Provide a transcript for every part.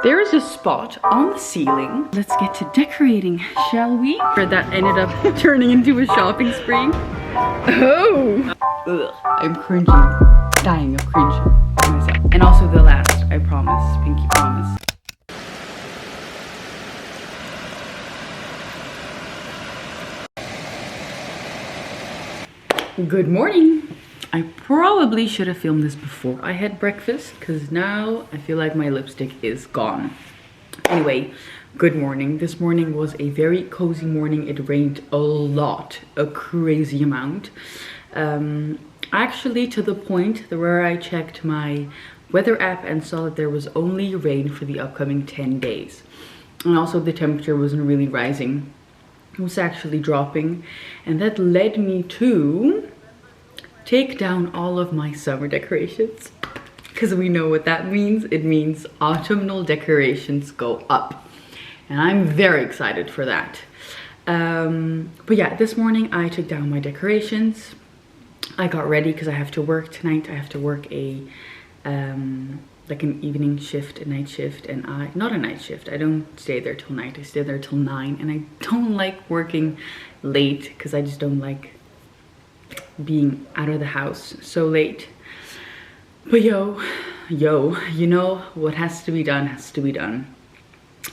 There is a spot on the ceiling. Let's get to decorating, shall we? That ended up turning into a shopping spree. Oh! Ugh, I'm cringing. Dying of cringe. And also the last, I promise. Pinky promise. Good morning. I probably should have filmed this before I had breakfast because now I feel like my lipstick is gone. Anyway, good morning. This morning was a very cozy morning. It rained a lot, a crazy amount. Actually to the point where I checked my weather app and saw that there was only rain for the upcoming 10 days. And also the temperature wasn't really rising. It was actually dropping, and that led me to take down all of my summer decorations because we know what that means. It means autumnal decorations go up, and I'm very excited for that. But yeah, this morning I took down my decorations. I got ready because I have to work tonight. I have to work a like an evening shift, a night shift, and not a night shift. I don't stay there till night. I stay there till 9, and I don't like working late because I just don't like being out of the house so late. But you know what has to be done has to be done.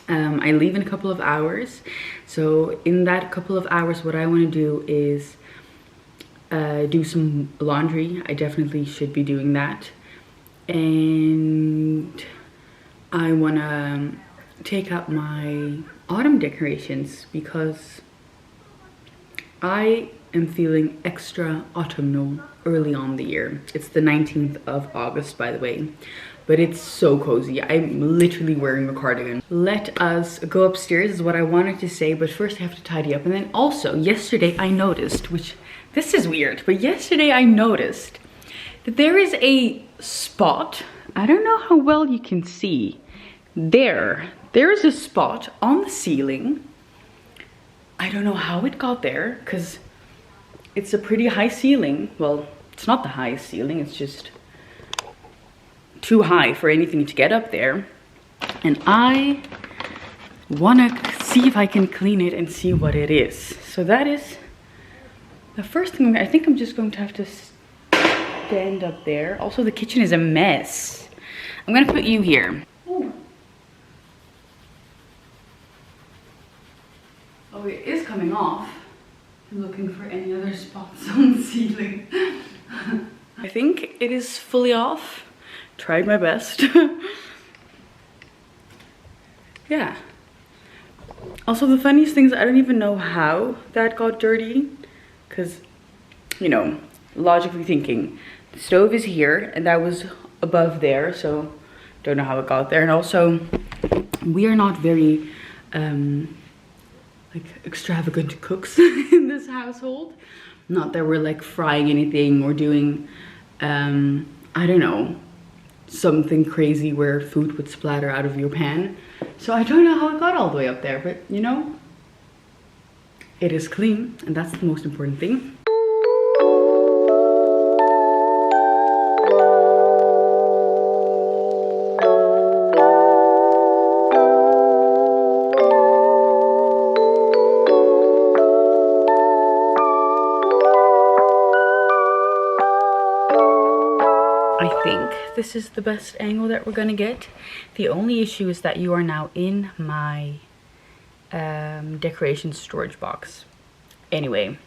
I leave in a couple of hours, so in that couple of hours what I want to do is do some laundry. I definitely should be doing that. And I want to take out my autumn decorations because I am feeling extra autumnal early on the year. It's the 19th of August, by the way, but it's so cozy. I'm literally wearing a cardigan. Let us go upstairs is what I wanted to say, but first I have to tidy up. And then also yesterday I noticed, which this is weird, but yesterday I noticed that there is a spot. I don't know how well you can see. There is a spot on the ceiling. I don't know how it got there because it's a pretty high ceiling. Well, it's not the highest ceiling, it's just too high for anything to get up there. And I want to see if I can clean it and see what it is. So that is the first thing. I think I'm just going to have to stand up there. Also, the kitchen is a mess. I'm gonna put you here. Ooh. Oh, it is coming off. I'm looking for any other spots on the ceiling. I think it is fully off. Tried my best. Yeah. Also, the funniest thing is I don't even know how that got dirty, because, you know, logically thinking, the stove is here and that was above there, so don't know how it got there. And also, we are not very like extravagant cooks in this household. Not that we're like frying anything or doing I don't know, something crazy where food would splatter out of your pan. So I don't know how it got all the way up there, but you know, it is clean, and that's the most important thing. I think this is the best angle that we're gonna get. The only issue is that you are now in my decoration storage box. Anyway,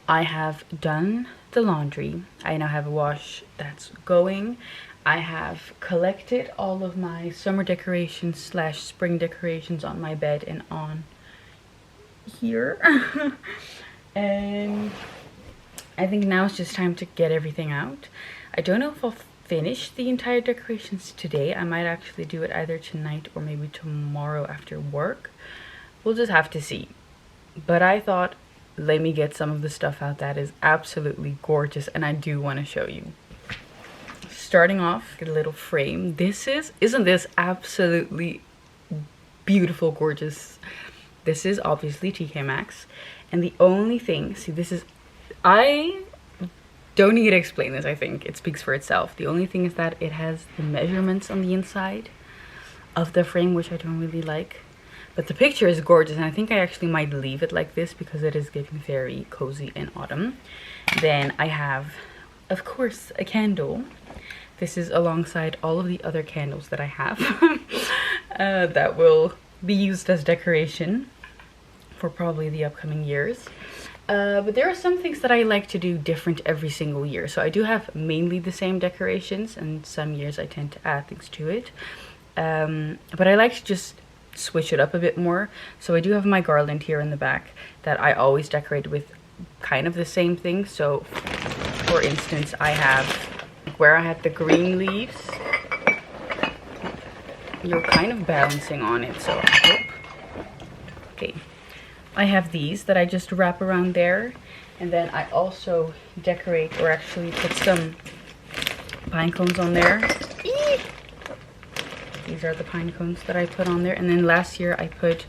I have done the laundry. I now have a wash that's going. I have collected all of my summer decorations slash spring decorations on my bed and on here. And I think now it's just time to get everything out. I don't know if I'll finish the entire decorations today. I might actually do it either tonight or maybe tomorrow after work. We'll just have to see. But I thought, let me get some of the stuff out that is absolutely gorgeous, and I do want to show you. Starting off, a little frame. Isn't this absolutely beautiful, gorgeous? This is obviously TK Maxx, and the only thing, see, this is, I don't need to explain this. I think it speaks for itself. The only thing is that it has the measurements on the inside of the frame, which I don't really like. But the picture is gorgeous, and I think I actually might leave it like this because it is getting very cozy in autumn. Then I have, of course, a candle. This is alongside all of the other candles that I have that will be used as decoration for probably the upcoming years. But there are some things that I like to do different every single year. So I do have mainly the same decorations, and some years I tend to add things to it. But I like to just switch it up a bit more. So I do have my garland here in the back that I always decorate with kind of the same thing. So for instance, I have where I had the green leaves. You're kind of balancing on it, so I hope. Okay, I have these that I just wrap around there, and then I also decorate, or actually put some pine cones on there. Eee! These are the pine cones that I put on there, and then last year I put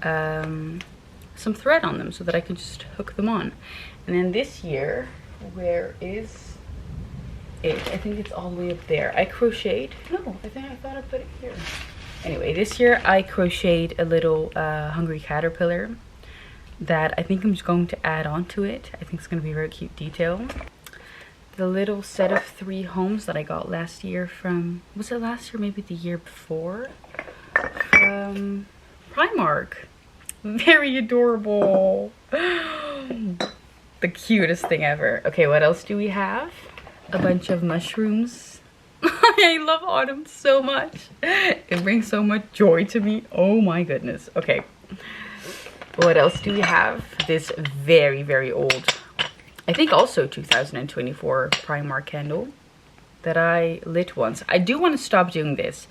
some thread on them so that I could just hook them on. And then this year, where is it? I think it's all the way up there. I crocheted. No, I thought I put it here. Anyway, this year I crocheted a little hungry caterpillar that I think I'm just going to add on to it. I think it's going to be a very cute detail. The little set of 3 homes that I got last year from, was it last year? Maybe the year before? From Primark. Very adorable. The cutest thing ever. Okay, what else do we have? A bunch of mushrooms. I love autumn so much. It brings so much joy to me. Oh my goodness. Okay. What else do we have? This very, very old, I think also 2024 Primark candle that I lit once. I do want to stop doing this.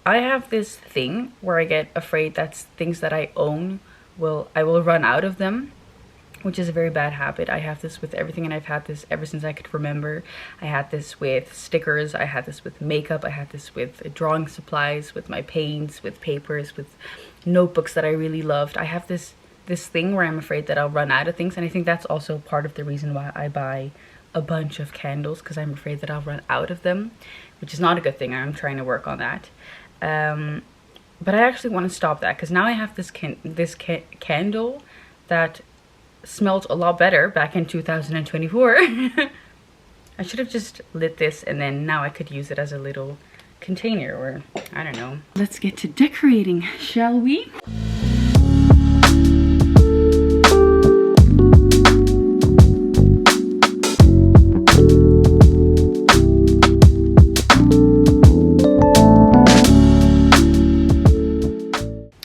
I have this thing where I get afraid that things that I own I will run out of them, which is a very bad habit. I have this with everything, and I've had this ever since I could remember. I had this with stickers, I had this with makeup, I had this with drawing supplies, with my paints, with papers, with notebooks that I really loved. I have this thing where I'm afraid that I'll run out of things, and I think that's also part of the reason why I buy a bunch of candles, because I'm afraid that I'll run out of them, which is not a good thing. I'm trying to work on that. But I actually want to stop that, because now I have this candle that smelled a lot better back in 2024. I should have just lit this, and then now I could use it as a little container, or I don't know. Let's get to decorating, shall we?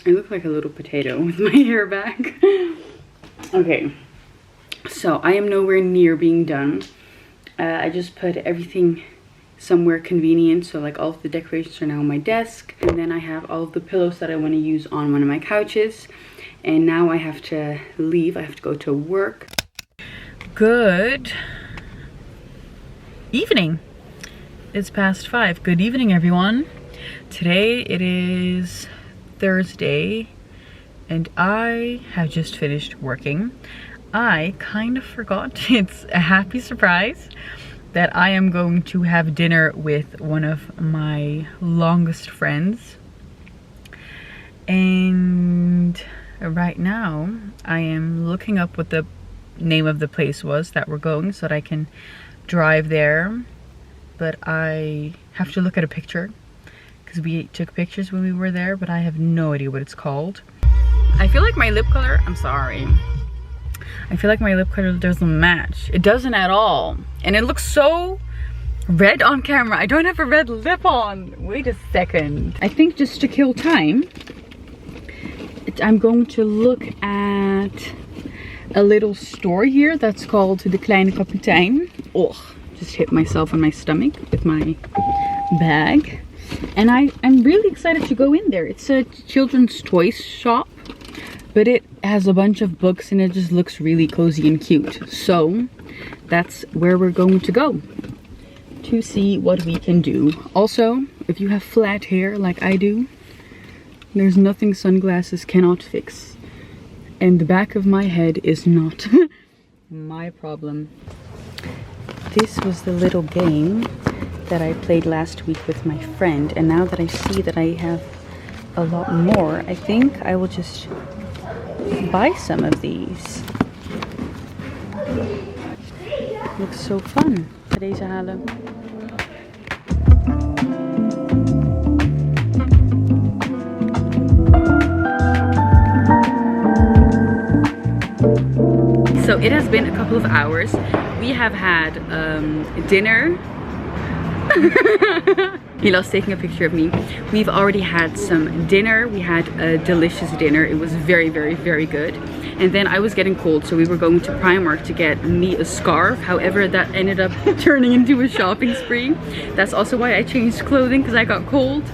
I look like a little potato with my hair back. Okay, so I am nowhere near being done. I just put everything somewhere convenient, so like all of the decorations are now on my desk, and then I have all of the pillows that I want to use on one of my couches. And now I have to leave. I have to go to work. Good evening. It's past 5. Good evening, everyone. Today it is Thursday, and I have just finished working. I kind of forgot, it's a happy surprise, that I am going to have dinner with one of my longest friends. And right now I am looking up what the name of the place was that we're going so that I can drive there. But I have to look at a picture because we took pictures when we were there, but I have no idea what it's called. I feel like my lip color, I'm sorry. I feel like my lip color doesn't match. It doesn't at all. And it looks so red on camera. I don't have a red lip on. Wait a second. I think just to kill time, I'm going to look at a little store here that's called the Kleine Kapitein. Oh, just hit myself on my stomach with my bag. And I'm really excited to go in there. It's a children's toys shop, but it has a bunch of books and it just looks really cozy and cute. So that's where we're going to go to see what we can do. Also, if you have flat hair like I do, there's nothing sunglasses cannot fix. And the back of my head is not my problem. This was the little game that I played last week with my friend, and now that I see that I have a lot more. I think I will just buy some of these. Looks so fun. Ga deze halen. So it has been a couple of hours. We have had dinner. Hilal's taking a picture of me. We've already had some dinner. We had a delicious dinner. It was very, very, very good. And then I was getting cold, so we were going to Primark to get me a scarf. However, that ended up turning into a shopping spree. That's also why I changed clothing, because I got cold.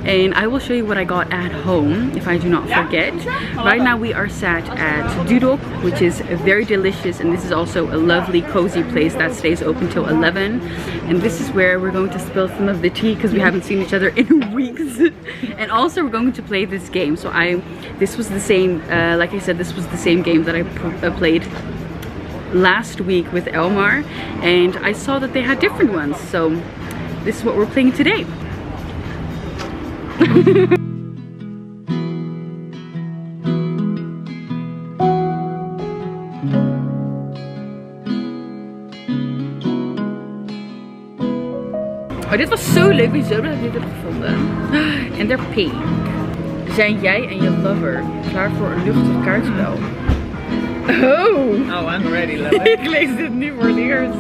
And I will show you what I got at home, if I do not forget. Right now we are sat at Dudok, which is very delicious. And this is also a lovely, cozy place that stays open till 11. And this is where we're going to spill some of the tea, because we haven't seen each other in weeks. And also we're going to play this game. So this was the same, like I said, this was the same game that I played last week with Elmar, and I saw that they had different ones, so this is what we're playing today. Oh, dit was zo leuk. Wie zo dat ik dit heb gevonden. En they're pink. Zijn jij en je lover klaar voor een luchtig kaartspel? Oh! I'm ready, lover. Ik lees dit nu voor het eerst.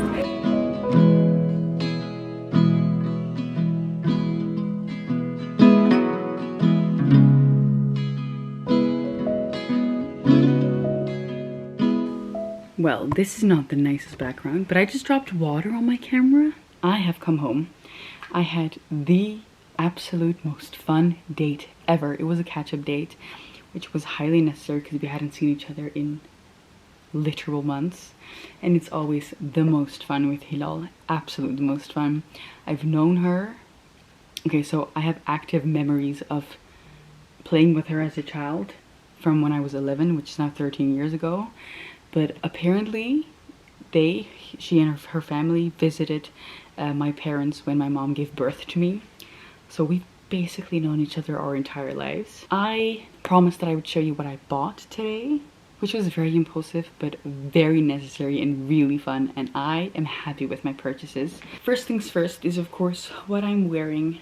Well, this is not the nicest background, but I just dropped water on my camera. I have come home. I had the absolute most fun date ever. It was a catch-up date, which was highly necessary because we hadn't seen each other in literal months. And it's always the most fun with Hilal. Absolutely the most fun. I've known her. Okay, so I have active memories of playing with her as a child from when I was 11, which is now 13 years ago. But apparently she and her family visited my parents when my mom gave birth to me. So we've basically known each other our entire lives. I promised that I would show you what I bought today, which was very impulsive but very necessary and really fun, and I am happy with my purchases. First things first is of course what I'm wearing.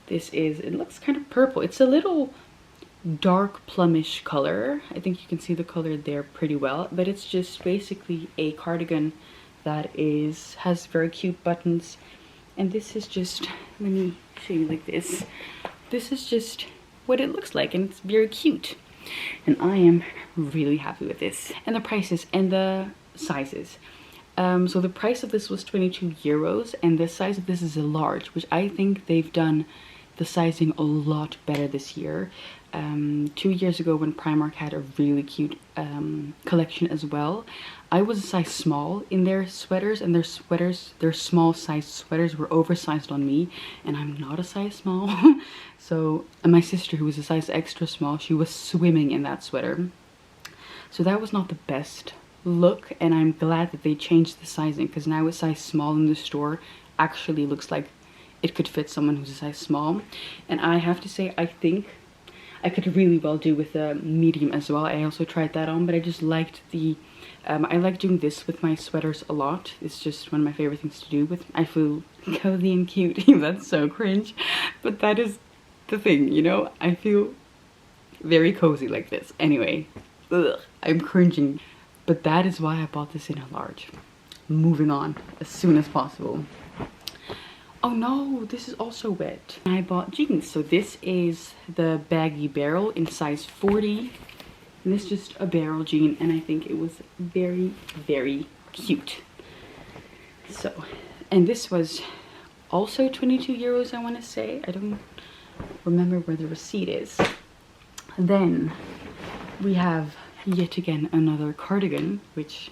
It looks kind of purple. It's a little dark plumish color. I think you can see the color there pretty well, but it's just basically a cardigan that has very cute buttons. And this is just, let me show you like this. This is just what it looks like, and it's very cute. And I am really happy with this. And the prices and the sizes. So the price of this was 22 euros, and the size of this is a large, which I think they've done the sizing a lot better this year. 2 years ago when Primark had a really cute collection as well, I was a size small in their sweaters, and their small size sweaters were oversized on me, and I'm not a size small. So, and my sister, who was a size extra small, she was swimming in that sweater. So that was not the best look, and I'm glad that they changed the sizing, because now a size small in the store actually looks like it could fit someone who's a size small. And I have to say, I think I could really well do with a medium as well. I also tried that on, but I just liked I like doing this with my sweaters a lot. It's just one of my favorite things to do with. I feel cozy and cute. That's so cringe, but that is the thing, you know? I feel very cozy like this. Anyway, I'm cringing, but that is why I bought this in a large. Moving on as soon as possible. Oh no, this is also wet. I bought jeans. So this is the baggy barrel in size 40. And this is just a barrel jean, and I think it was very, very cute. So, and this was also 22 euros, I want to say. I don't remember where the receipt is. Then we have yet again another cardigan, which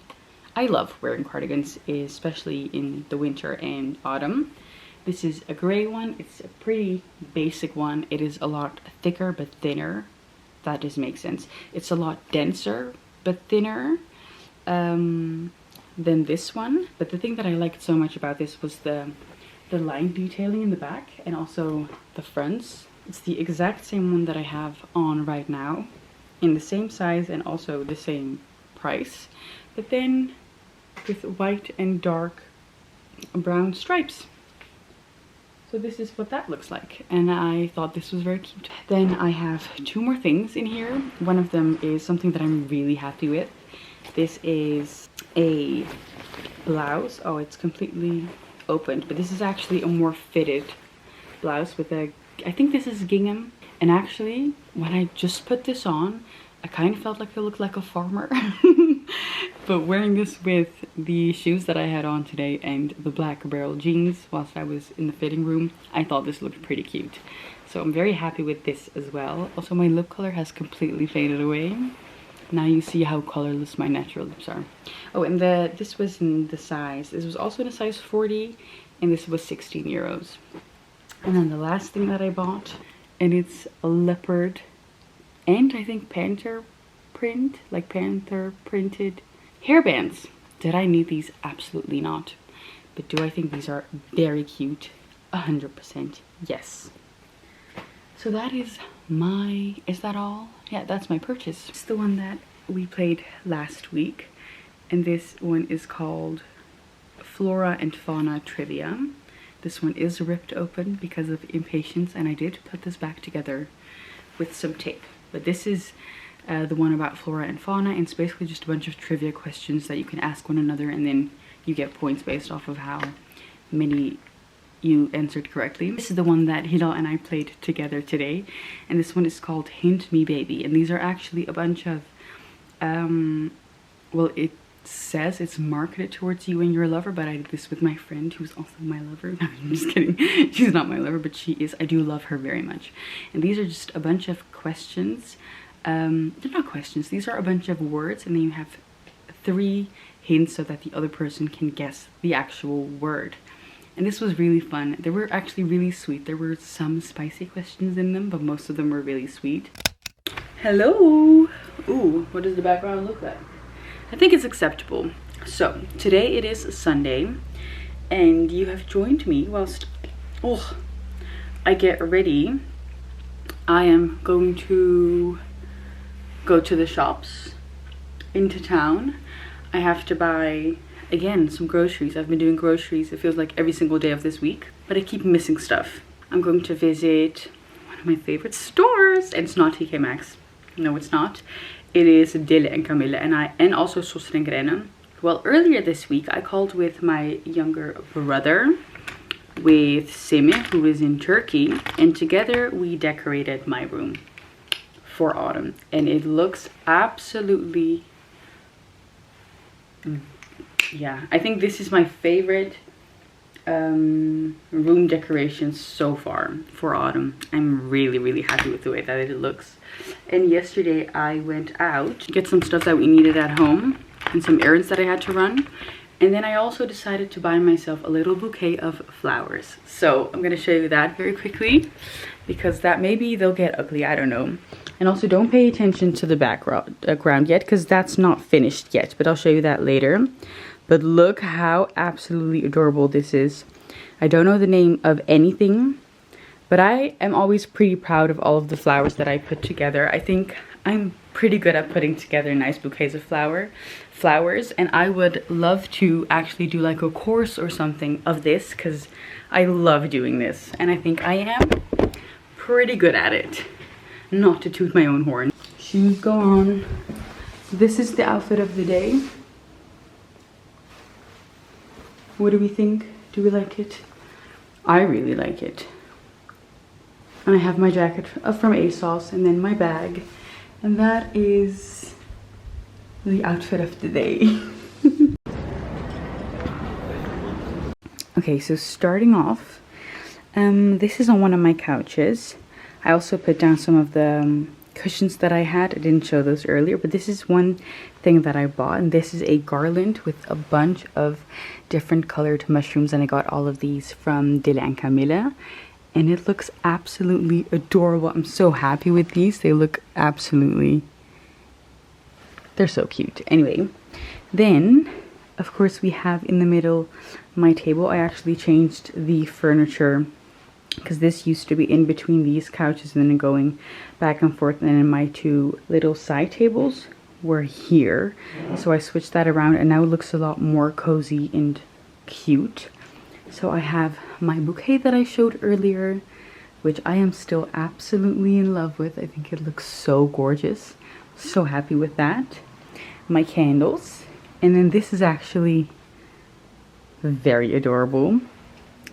I love wearing cardigans, especially in the winter and autumn. This is a gray one. It's a pretty basic one. It is a lot thicker but thinner. That does make sense. It's a lot denser but thinner than this one. But the thing that I liked so much about this was the line detailing in the back and also the fronts. It's the exact same one that I have on right now, in the same size and also the same price, but then with white and dark brown stripes. So this is what that looks like, and I thought this was very cute. Then I have two more things in here. One of them is something that I'm really happy with. This is a blouse. Oh, it's completely opened, but this is actually a more fitted blouse with a, I think this is gingham. And actually, when I just put this on, I kind of felt like I looked like a farmer. But wearing this with the shoes that I had on today and the black barrel jeans whilst I was in the fitting room, I thought this looked pretty cute. So I'm very happy with this as well. Also, my lip color has completely faded away. Now you see how colorless my natural lips are. Oh, and this was in the size. This was also in a size 40, and this was 16 euros. And then the last thing that I bought, and it's a leopard and I think panther print, like panther printed hairbands. Did I need these? Absolutely not. But do I think these are very cute? 100% yes. So that is my, is that all? Yeah, that's my purchase. It's the one that we played last week, and this one is called Flora and Fauna Trivia. This one is ripped open because of impatience, and I did put this back together with some tape. But this is the one about flora and fauna, and it's basically just a bunch of trivia questions that you can ask one another, and then you get points based off of how many you answered correctly. This is the one that Hidal and I played together today, and this one is called Hint Me Baby, and these are actually a bunch of well, it says it's marketed towards you and your lover, but I did this with my friend who's also my lover. No, I'm just kidding. She's not my lover, but she is. I do love her very much. And these are just a bunch of questions. They're not questions, these are a bunch of words, and then you have 3 hints so that the other person can guess the actual word. And this was really fun. They were actually really sweet. There were some spicy questions in them, but most of them were really sweet. Hello! Ooh, what does the background look like? I think it's acceptable. So, today it is Sunday, and you have joined me whilst I get ready. I am going to go to the shops into town. I have to buy, again, some groceries. I've been doing groceries, it feels like every single day of this week, but I keep missing stuff. I'm going to visit one of my favorite stores, and it's not TK Maxx. No, it's not. It is Dille and Camille, and also Soster and Grene. Well, earlier this week I called with my younger brother, with Simi, who is in Turkey, and together we decorated my room for autumn, and it looks absolutely, yeah, I think this is my favorite room decoration so far for autumn. I'm really happy with the way that it looks. And yesterday I went out to get some stuff that we needed at home and some errands that I had to run. And then I also decided to buy myself a little bouquet of flowers. So I'm going to show you that very quickly, because that maybe they'll get ugly, I don't know. And also don't pay attention to the background yet, because that's not finished yet, but I'll show you that later. But look how absolutely adorable this is. I don't know the name of anything, but I am always pretty proud of all of the flowers that I put together. I think I'm pretty good at putting together nice bouquets of flowers, and I would love to actually do like a course or something of this, because I love doing this, and I think I am pretty good at it. Not to toot my own horn. Shoes go on. This is the outfit of the day. What do we think? Do we like it? I really like it. And I have my jacket from ASOS, and then my bag. And that is the outfit of the day. Okay, so starting off, this is on one of my couches. I also put down some of the cushions that I had. I didn't show those earlier, but this is one thing that I bought, and this is a garland with a bunch of different colored mushrooms, and I got all of these from Dille and Camille, and it looks absolutely adorable. I'm so happy with these. They look absolutely, they're so cute. Anyway, then of course we have in the middle my table. I actually changed the furniture because this used to be in between these couches and then going back and forth, and then my two little side tables were here. So I switched that around and now it looks a lot more cozy and cute. So I have my bouquet that I showed earlier, which I am still absolutely in love with. I think it looks so gorgeous. So happy with that. My candles, and then this is actually very adorable.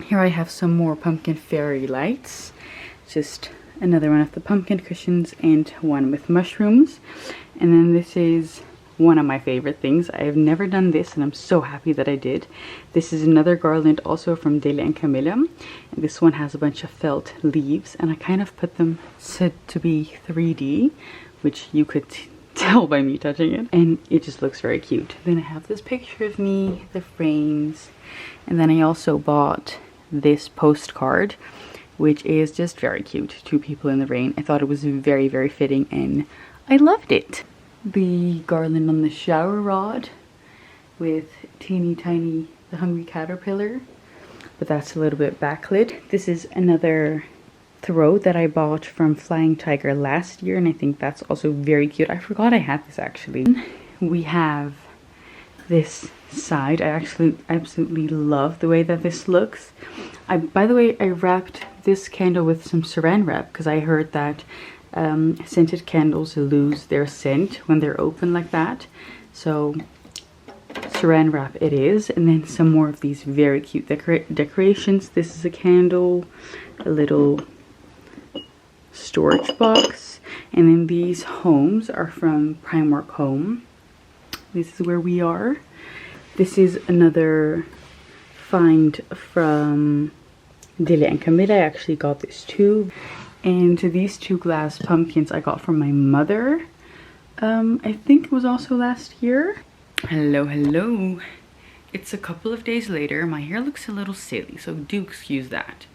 Here I have some more pumpkin fairy lights, just another one of the pumpkin cushions and one with mushrooms. And then this is one of my favorite things. I have never done this and I'm so happy that I did. This is another garland also from Dele and Camilla, and this one has a bunch of felt leaves, and I kind of put them said to be 3D, which you could tell by me touching it, and it just looks very cute. Then I have this picture of me, the frames, and then I also bought this postcard, which is just very cute. 2 people in the rain. I thought it was very, very fitting and I loved it. The garland on the shower rod with teeny tiny the hungry caterpillar, but that's a little bit backlit. This is another throw that I bought from Flying Tiger last year, and I think that's also very cute. I forgot I had this actually. We have this side. I actually absolutely love the way that this looks. By the way, I wrapped this candle with some saran wrap because I heard that scented candles lose their scent when they're open like that. So saran wrap it is. And then some more of these very cute decorations. This is a candle, a little storage box, and then these homes are from Primark Home. This is where we are. This is another find from Dele and Camilla. I actually got this too. And these 2 glass pumpkins I got from my mother. I think it was also last year. Hello, hello. It's a couple of days later. My hair looks a little silly, so do excuse that.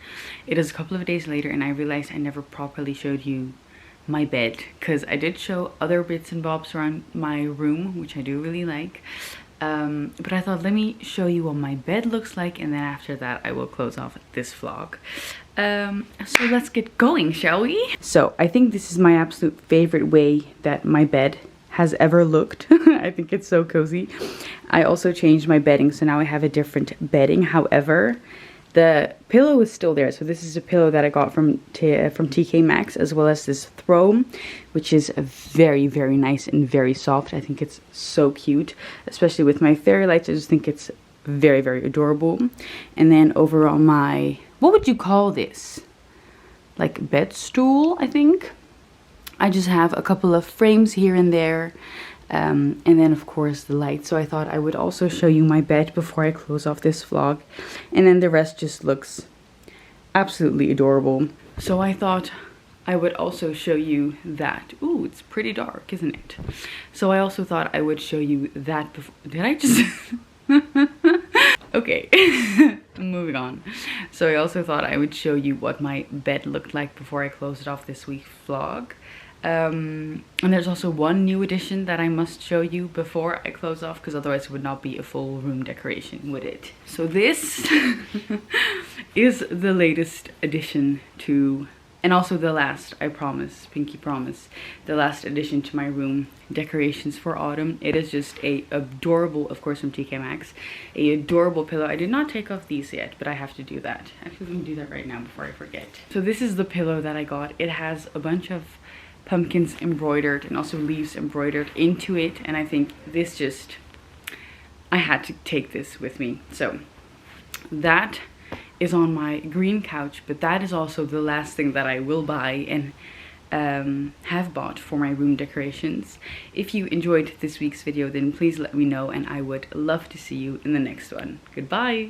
It is a couple of days later and I realized I never properly showed you my bed, because I did show other bits and bobs around my room, which I do really like. But I thought, let me show you what my bed looks like, and then after that I will close off this vlog. So let's get going, shall we? So I think this is my absolute favorite way that my bed has ever looked. I think it's so cozy. I also changed my bedding, so now I have a different bedding. However, the pillow is still there. So this is a pillow that I got from TK Maxx, as well as this throw, which is very, very nice and very soft. I think it's so cute, especially with my fairy lights. I just think it's very, very adorable. And then over on my, what would you call this? Like bed stool, I think. I just have a couple of frames here and there. And then of course the light. So I thought I would also show you my bed before I close off this vlog, and then the rest just looks absolutely adorable. So I thought I would also show you that. Ooh, it's pretty dark, isn't it? So I also thought I would show you that before. Did I just okay. Moving on. So I also thought I would show you what my bed looked like before I closed off this week's vlog. And there's also one new addition that I must show you before I close off, because otherwise it would not be a full room decoration, would it? So this is the latest addition to, and also the last, I promise, pinky promise, the last addition to my room decorations for autumn. It is just a adorable, of course from TK Maxx, a adorable pillow. I did not take off these yet, but I have to do that. Actually, let me do that right now before I forget. So this is the pillow that I got. It has a bunch of pumpkins embroidered and also leaves embroidered into it, and I think this just, I had to take this with me. So that is on my green couch, but that is also the last thing that I will buy and have bought for my room decorations. If you enjoyed this week's video, then please let me know, and I would love to see you in the next one. Goodbye.